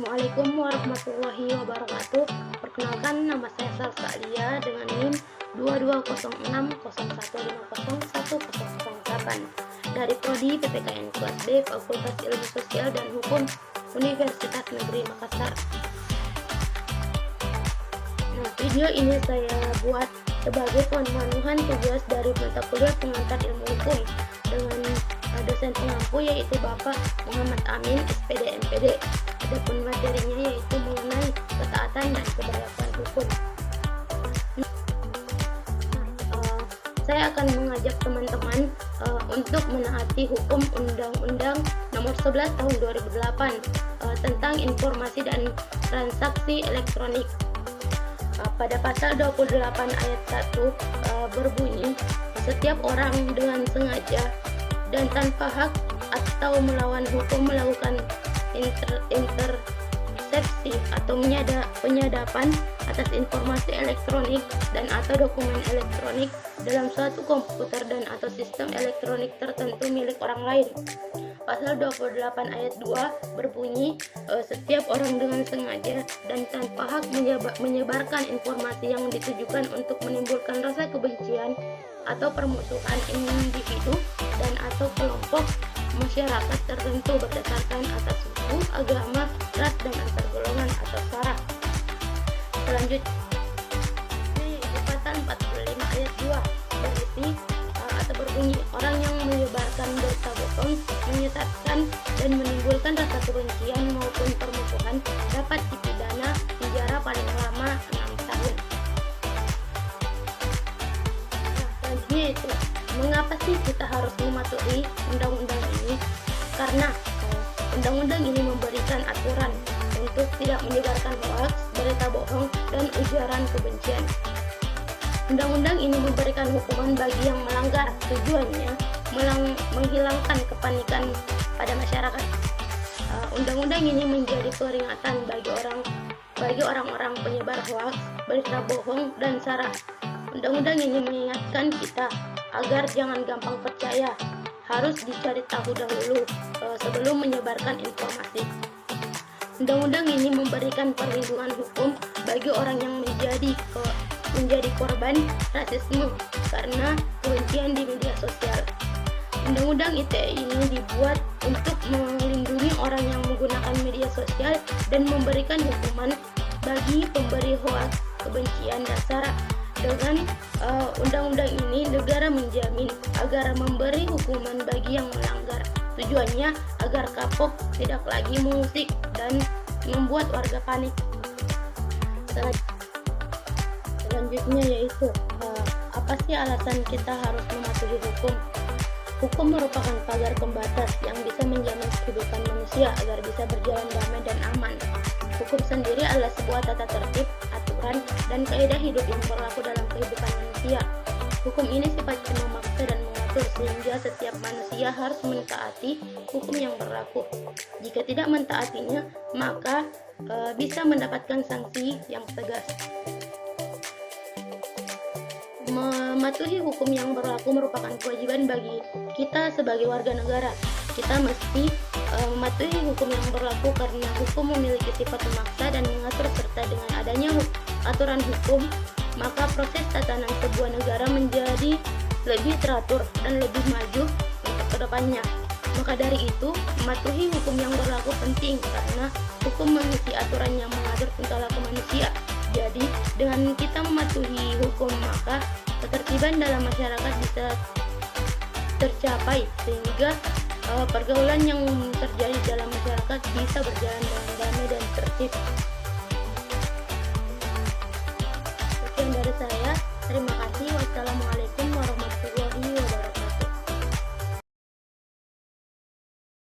Assalamualaikum warahmatullahi wabarakatuh. Perkenalkan, nama saya Salsa Alia dengan NIM 220601501008 dari Prodi PPKN kelas B Fakultas Ilmu Sosial dan Hukum Universitas Negeri Makassar. Nah, video ini saya buat sebagai pemenuhan tugas dari mata kuliah pengantar ilmu hukum dengan dosen pengampu yaitu Bapak Muhammad Amin, SPD MPD. Adapun materinya yaitu mengenai ketaatan dan kedaulatan hukum. Saya akan mengajak teman-teman untuk menaati hukum Undang-Undang Nomor 11 Tahun 2008 tentang informasi dan transaksi elektronik. Pada pasal 28 ayat 1 berbunyi, setiap orang dengan sengaja dan tanpa hak atau melawan hukum melakukan intersepsi atau penyadapan atas informasi elektronik dan atau dokumen elektronik dalam suatu komputer dan atau sistem elektronik tertentu milik orang lain. Pasal 28 ayat 2 berbunyi, setiap orang dengan sengaja dan tanpa hak menyebarkan informasi yang ditujukan untuk menimbulkan rasa kebencian atau permusuhan individu dan atau kelompok masyarakat tertentu berdasarkan atas suku, agama, ras, dan antar golongan atau sara. Selanjutnya, pasal 45 ayat 2 berisi atau berbunyi, orang yang menyebarkan berita bohong, menyesatkan, dan menimbulkan rasa kebencian maupun permusuhan dapat dipidana penjara paling lama 6 tahun. Selanjutnya itu, mengapa sih kita harus mematuhi undang-undang ini? Karena undang-undang ini memberikan aturan untuk tidak menyebarkan hoax, berita bohong, dan ujaran kebencian. Undang-undang ini memberikan hukuman bagi yang melanggar, tujuannya menghilangkan kepanikan pada masyarakat. Undang-undang ini menjadi peringatan bagi orang-orang penyebar hoax, berita bohong, dan sara. Undang-undang ini mengingatkan kita agar jangan gampang percaya, harus dicari tahu dahulu sebelum menyebarkan informasi. Undang-undang ini memberikan perlindungan hukum bagi orang yang menjadi korban rasisme karena kebencian di media sosial. Undang-undang ITE ini dibuat untuk melindungi orang yang menggunakan media sosial dan memberikan hukuman bagi pemberi hoaks, kebencian, dan sara. Dengan undang-undang ini, negara menjamin agar memberi hukuman bagi yang melanggar. Tujuannya agar kapok tidak lagi mengusik dan membuat warga panik. Selanjutnya yaitu, apa sih alasan kita harus mematuhi hukum? Hukum merupakan pagar pembatas yang bisa menjamin kehidupan manusia agar bisa berjalan damai dan aman. Hukum sendiri adalah sebuah tata tertib, aturan, dan kaidah hidup yang berlaku dalam kehidupan manusia. Hukum ini sifatnya memaksa dan mengatur sehingga setiap manusia harus mentaati hukum yang berlaku. Jika tidak mentaatinya, maka bisa mendapatkan sanksi yang tegas. Mematuhi hukum yang berlaku merupakan kewajiban bagi kita sebagai warga negara. Kita mesti mematuhi hukum yang berlaku karena hukum memiliki sifat memaksa dan mengatur, serta dengan adanya aturan hukum, maka proses tatanan sebuah negara menjadi lebih teratur dan lebih maju untuk kedepannya. Maka dari itu, mematuhi hukum yang berlaku penting karena hukum mengisi aturan yang mengatur tingkah laku manusia. Jadi, dengan kita mematuhi hukum, maka ketertiban dalam masyarakat bisa tercapai sehingga pergaulan yang terjadi dalam masyarakat bisa berjalan dengan damai dan tertib. Sekian dari saya. Terima kasih. Wassalamualaikum warahmatullahi wabarakatuh.